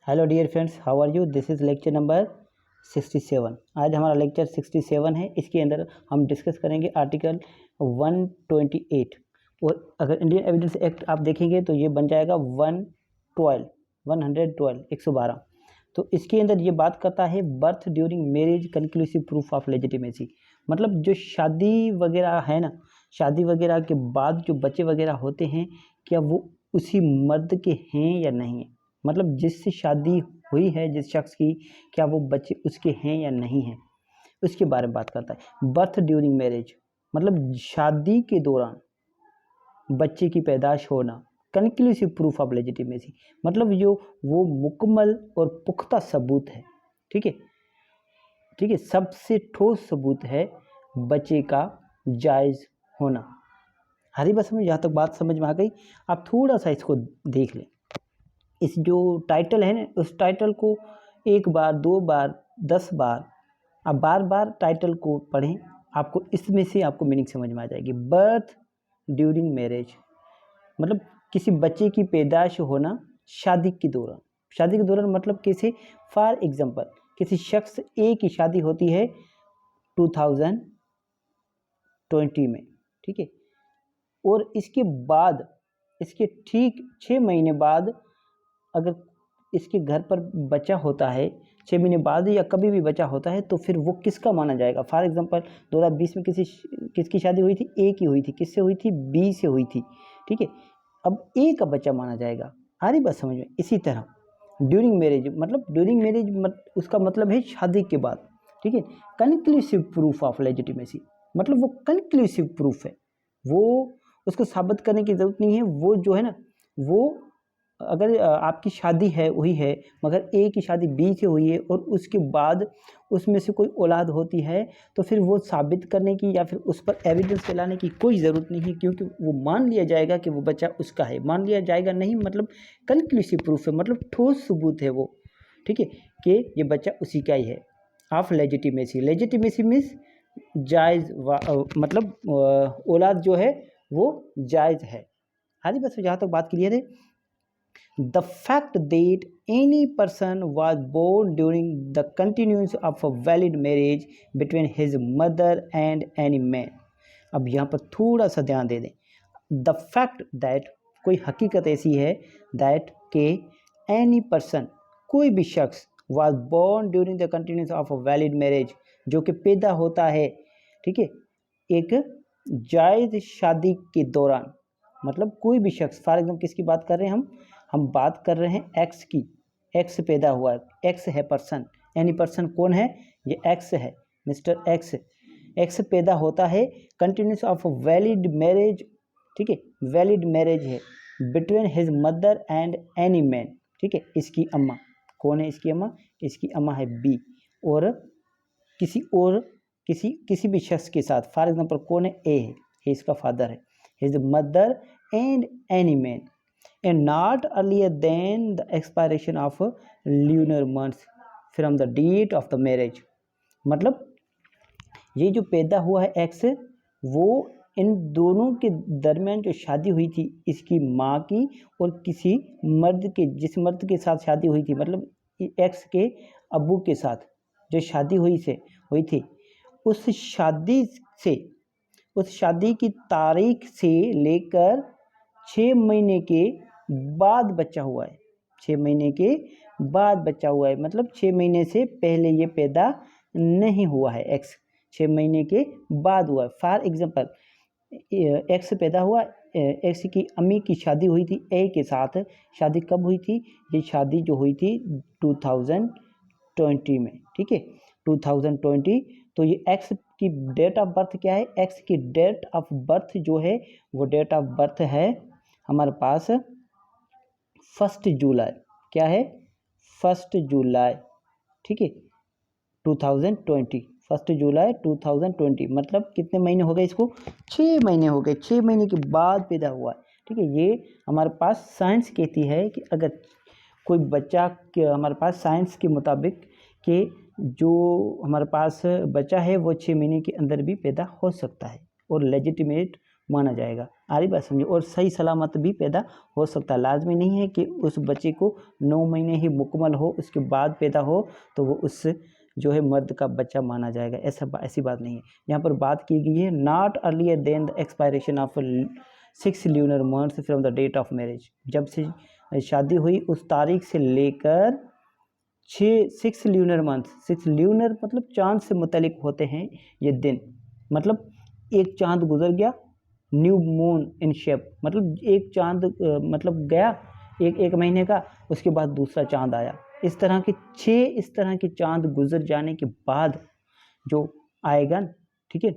Hello dear friends, how are you. This is lecture number 67। आज हमारा lecture 67 है। इसके अंदर हम डिस्कस करेंगे आर्टिकल 128। और अगर इंडियन एविडेंस एक्ट आप देखेंगे तो ये बन जाएगा 112 तो इसके अंदर ये बात करता है birth during marriage conclusive proof of legitimacy. मतलब जो शादी वगैरह है ना, शादी वगैरह के बाद जो बच्चे वगैरह होते हैं, क्या वो उसी मर्द के हैं या नहीं है। मतलब जिससे शादी हुई है जिस शख्स की, क्या वो बच्चे उसके हैं या नहीं हैं, उसके बारे में बात करता है। बर्थ ड्यूरिंग मैरिज मतलब शादी के दौरान बच्चे की पैदाश होना। कंक्लूसिव प्रूफ ऑफ लेजिटिमेसी मतलब जो वो मुकम्मल और पुख्ता सबूत है। ठीक है, ठीक है, सबसे ठोस सबूत है बच्चे का जायज़ होना। हरी बस में यहाँ तक बात समझ में आ गई। आप थोड़ा सा इसको देख लें। इस जो टाइटल है ना, उस टाइटल को एक बार, दो बार, 10 बार आप बार बार टाइटल को पढ़ें, आपको इसमें से आपको मीनिंग समझ में आ जाएगी। बर्थ ड्यूरिंग मैरिज मतलब किसी बच्चे की पैदाइश होना शादी के दौरान। शादी के दौरान मतलब किसी, फॉर एग्जांपल किसी शख्स ए की शादी होती है 2020 में, ठीक है, और इसके बाद, इसके ठीक 6 महीने बाद अगर इसके घर पर बच्चा होता है, 6 महीने बाद या कभी भी बच्चा होता है, तो फिर वो किसका माना जाएगा। फॉर एग्जांपल 2020 में किसकी शादी हुई थी, ए की हुई थी। किससे हुई थी, बी से हुई थी। ठीक है, अब ए का बच्चा माना जाएगा। आ रही बात समझ में। इसी तरह ड्यूरिंग मैरिज मतलब ड्यूरिंग मैरिज उसका मतलब है शादी के बाद। ठीक है, कंक्लूसिव प्रूफ ऑफ लेजिटिमेसी मतलब वो कंक्लूसिव प्रूफ है, वो उसको साबित करने की ज़रूरत नहीं है। वो जो है ना, वो अगर आपकी शादी है हुई है, मगर ए की शादी बी से हुई है और उसके बाद उसमें से कोई औलाद होती है, तो फिर वो साबित करने की या फिर उस पर एविडेंस फैलाने की कोई ज़रूरत नहीं है, क्योंकि वो मान लिया जाएगा कि वो बच्चा उसका है। मान लिया जाएगा नहीं मतलब कंक्लूसिव प्रूफ है, मतलब ठोस सबूत है वो। ठीक है, कि ये बच्चा उसी का ही है। ऑफ लेजिटिमेसी, लेजिटिमेसी मीन्स जायज़, मतलब औलाद जो है वो जायज़ है। हाँ जी, बस जहाँ तक बात क्लियर है। The fact that any person was born during the continuance of a valid marriage between his mother and any man। अब यहाँ पर थोड़ा सा ध्यान दे दें। The fact that कोई हकीकत ऐसी है, that के any person कोई भी शख्स was born during the continuance of a valid marriage जो कि पैदा होता है, ठीक है, एक जायज़ शादी के दौरान। मतलब कोई भी शख्स, फॉर एग्जाम्पल किसकी बात कर रहे हैं हम बात कर रहे हैं एक्स की। एक्स पैदा हुआ है, एक्स है पर्सन। एनी पर्सन कौन है, ये एक्स है, मिस्टर एक्स। एक्स पैदा होता है कंटिन्यूस ऑफ वैलिड मैरिज। ठीक है, वैलिड मैरिज है between his mother and any man. ठीक है, इसकी अम्मा कौन है, इसकी अम्मा, इसकी अम्मा है बी, और किसी भी शख्स के साथ। फॉर एग्जाम्पल कौन है, ए है, ये इसका फादर है। His mother and any man and not earlier than the expiration of lunar months from the date of the marriage। मतलब ये जो पैदा हुआ है एक्स, वो इन दोनों के दरमियान जो शादी हुई थी इसकी माँ की और किसी मर्द के, जिस मर्द के साथ शादी हुई थी, मतलब एक्स के अब्बू के साथ जो शादी हुई थी, उस शादी की तारीख से लेकर 6 महीने के बाद बच्चा हुआ है। 6 महीने के बाद बच्चा हुआ है, मतलब 6 महीने से पहले ये पैदा नहीं हुआ है एक्स, 6 महीने के बाद हुआ है। फॉर एग्जांपल एक्स पैदा हुआ, एक्स की अम्मी की शादी हुई थी ए के साथ। शादी कब हुई थी, ये शादी जो हुई थी 2020 में। ठीक है, 2020। तो ये एक्स की डेट ऑफ बर्थ क्या है, एक्स की डेट ऑफ बर्थ जो है वो डेट ऑफ बर्थ है हमारे पास 1 जुलाई। क्या है, 1 जुलाई। ठीक है, 2020, 1 जुलाई 2020। मतलब कितने महीने हो गए इसको, 6 महीने हो गए। 6 महीने के बाद पैदा हुआ है। ठीक है, ये हमारे पास साइंस कहती है कि अगर कोई बच्चा के, हमारे पास साइंस के मुताबिक कि जो हमारे पास बच्चा है वो 6 महीने के अंदर भी पैदा हो सकता है और लेजिटिमेट माना जाएगा। आ रही बात समझो। और सही सलामत भी पैदा हो सकता है, लाजमी नहीं है कि उस बच्चे को 9 महीने ही मुकम्मल हो उसके बाद पैदा हो तो वो उस जो है मर्द का बच्चा माना जाएगा, ऐसी बात नहीं है। यहाँ पर बात की गई है not earlier than the expiration of 6 lunar months from the date of marriage. जब से शादी हुई उस तारीख से लेकर 6 ल्यूनर मंथ, 6 ल्यूनर मतलब चांद से मुतलिक होते हैं ये दिन। मतलब एक चांद गुजर गया, न्यू मून इन शेप, मतलब एक चांद मतलब गया एक महीने का, उसके बाद दूसरा चांद आया। इस तरह के 6 इस तरह के चांद गुजर जाने के बाद जो आएगा, ठीक है,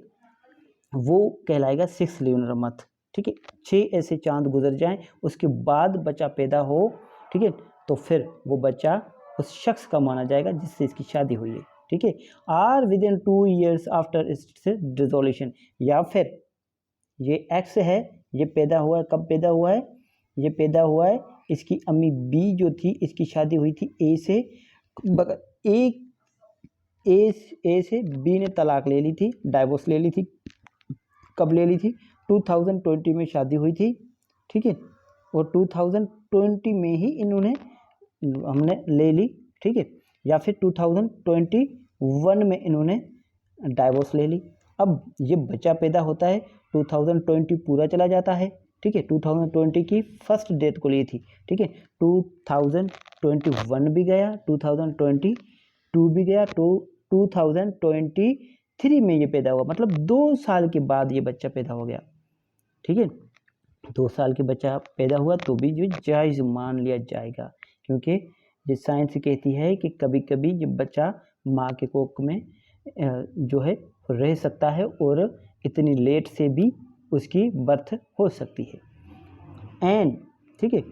वो कहलाएगा 6 ल्यूनर मंथ। ठीक है, 6 ऐसे चांद गुजर जाएं उसके बाद बच्चा पैदा हो, ठीक है, तो फिर वो बच्चा उस शख्स का माना जाएगा जिससे इसकी शादी हुई है। ठीक है, or within 2 years after its dissolution, या फिर ये एक्स है, ये पैदा हुआ है, कब पैदा हुआ है, ये पैदा हुआ है इसकी अम्मी बी जो थी इसकी शादी हुई थी ए से, ए से बी ने तलाक ले ली थी, डाइवोर्स ले ली थी। कब ले ली थी? 2020 में शादी हुई थी, ठीक है, और 2020 में ही इन्होंने हमने ले ली, ठीक है, या फिर 2021 में इन्होंने डाइवोर्स ले ली। अब ये बच्चा पैदा होता है, 2020 पूरा चला जाता है, ठीक है, 2020 की फर्स्ट डेट को ली थी, ठीक है, 2021 भी गया, 2022 भी गया, 2023 में ये पैदा हुआ, मतलब 2 साल के बाद ये बच्चा पैदा हो गया। ठीक है, 2 साल के बच्चा पैदा हुआ तो भी जो जायज़ मान लिया जाएगा, क्योंकि ये साइंस कहती है कि कभी कभी ये बच्चा माँ के कोख में जो है रह सकता है और इतनी लेट से भी उसकी बर्थ हो सकती है। एंड ठीक है,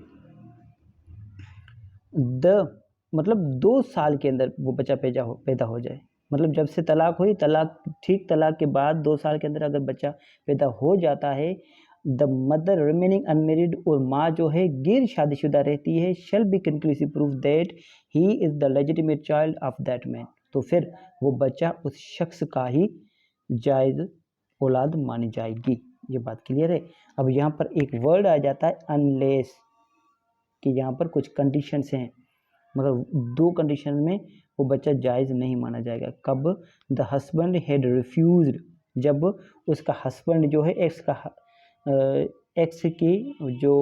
मतलब 2 साल के अंदर वो बच्चा पैदा हो जाए, मतलब जब से तलाक हुई, तलाक के बाद 2 साल के अंदर अगर बच्चा पैदा हो जाता है, द मदर रिमेनिंग अनमेरिड, और माँ जो है गैर शादीशुदा रहती है, shall be conclusive proof that he is the legitimate child of that man, तो फिर वो बच्चा उस शख्स का ही जायज़ औलाद मानी जाएगी। ये बात क्लियर है। अब यहाँ पर एक वर्ड आ जाता है अनलेस, कि यहाँ पर कुछ कंडीशंस हैं, मगर 2 कंडीशन में वो बच्चा जायज़ नहीं माना जाएगा। कब? द हस्बैंड हैड रिफ्यूज्ड, जब उसका हस्बैंड जो है एक्स की जो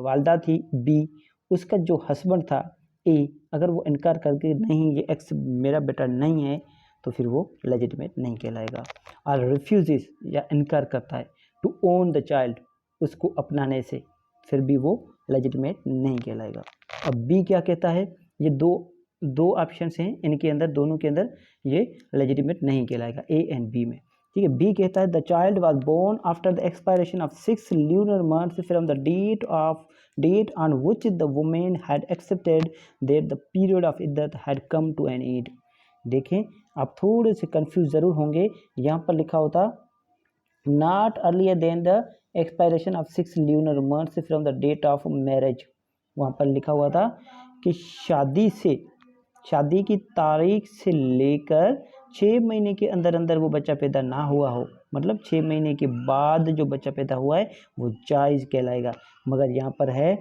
वालदा थी बी, उसका जो हस्बैंड था ए, अगर वो इनकार करके नहीं ये एक्स मेरा बेटा नहीं है, तो फिर वो लेजिटिमेट नहीं कहलाएगा। और रिफ्यूजेस या इनकार करता है टू ओन द चाइल्ड, उसको अपनाने से, फिर भी वो लेजिटिमेट नहीं कहलाएगा। अब बी क्या कहता है? ये दो ऑप्शंस हैं, इनके अंदर दोनों के अंदर ये लेजिटिमेट नहीं कहलाएगा, ए एंड बी में। ठीक है, बी कहता है the child was born after the expiration of 6 lunar months from the date on which the women had accepted that the period of iddat had come to an end. देखें, आप थोड़े से confuse ज़रूर होंगे, यहाँ पर लिखा होता not earlier than the expiration of 6 lunar months from the date of marriage, वहाँ पर लिखा हुआ था कि शादी की तारीख से लेकर 6 महीने के अंदर अंदर वो बच्चा पैदा ना हुआ हो, मतलब 6 महीने के बाद जो बच्चा पैदा हुआ है वो जायज़ कहलाएगा। मगर यहाँ पर है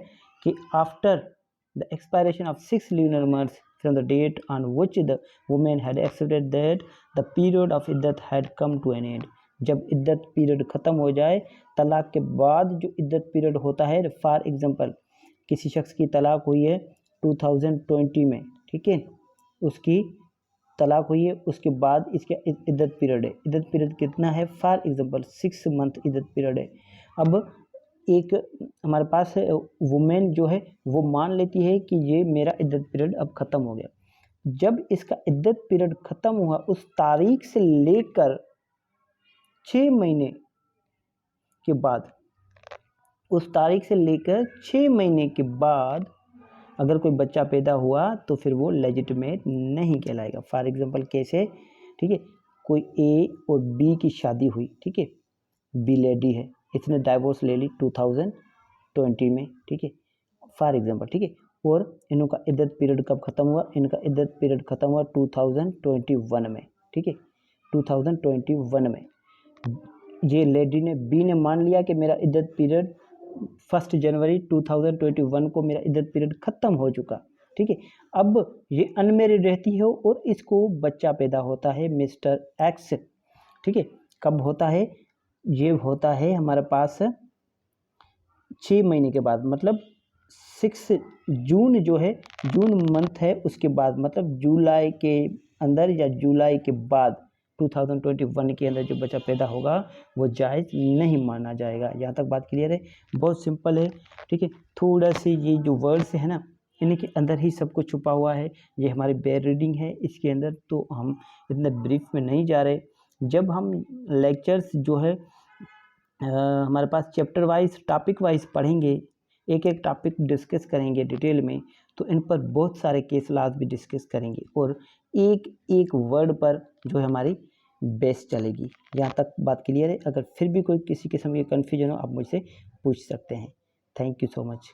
कि after the expiration of 6 lunar months from the date on which the women had accepted that the period of iddat had come to an end, जब इद्दत पीरियड ख़त्म हो जाए, तलाक के बाद जो इद्दत पीरियड होता है, फॉर एग्जांपल किसी शख्स की तलाक हुई है 2020 में, ठीक है, उसकी तलाक हुई है, उसके बाद इसका इद्दत पीरियड है, इद्दत पीरियड कितना है? फॉर एग्जांपल 6 मंथ इद्दत पीरियड है। अब एक हमारे पास वुमेन जो है वो मान लेती है कि ये मेरा इद्दत पीरियड अब ख़त्म हो गया। जब इसका इद्दत पीरियड ख़त्म हुआ उस तारीख से लेकर 6 महीने के बाद, उस तारीख से लेकर 6 महीने के बाद अगर कोई बच्चा पैदा हुआ तो फिर वो लेजिटिमेट नहीं कहलाएगा। फॉर एग्जांपल कैसे? ठीक है, कोई ए और बी की शादी हुई, ठीक है, बी लेडी है, इसने डाइवोर्स ले ली 2020 में, ठीक है, फॉर एग्जांपल, ठीक है, और इनका इद्दत पीरियड कब ख़त्म हुआ? इनका इद्दत पीरियड ख़त्म हुआ 2021 में, ठीक है, 2021 में। ये लेडी ने बी ने मान लिया कि मेरा इद्दत पीरियड 1 जनवरी 2021 को मेरा इद्दत पीरियड ख़त्म हो चुका, ठीक है। अब ये अनमेरिड रहती है और इसको बच्चा पैदा होता है मिस्टर एक्स, ठीक है। कब होता है? ये होता है हमारे पास 6 महीने के बाद, मतलब 6 जून जो है, जून मंथ है उसके बाद, मतलब जुलाई के अंदर या जुलाई के बाद 2021 के अंदर जो बच्चा पैदा होगा वो जायज़ नहीं माना जाएगा। यहाँ तक बात क्लियर है? बहुत सिंपल है, ठीक है। थोड़ा सी ये जो वर्ड्स है ना, इन्हीं के अंदर ही सब कुछ छुपा हुआ है। ये हमारी बेयर रीडिंग है इसके अंदर, तो हम इतने ब्रीफ में नहीं जा रहे। जब हम लेक्चर्स जो है हमारे पास चैप्टर वाइज टॉपिक वाइज पढ़ेंगे, एक एक टॉपिक डिस्कस करेंगे डिटेल में, तो इन पर बहुत सारे केस लॉज भी डिस्कस करेंगे और एक एक वर्ड पर जो है हमारी बेस चलेगी। यहाँ तक बात क्लियर है? अगर फिर भी कोई किसी किस्म की कन्फ्यूजन हो आप मुझसे पूछ सकते हैं। Thank you so much.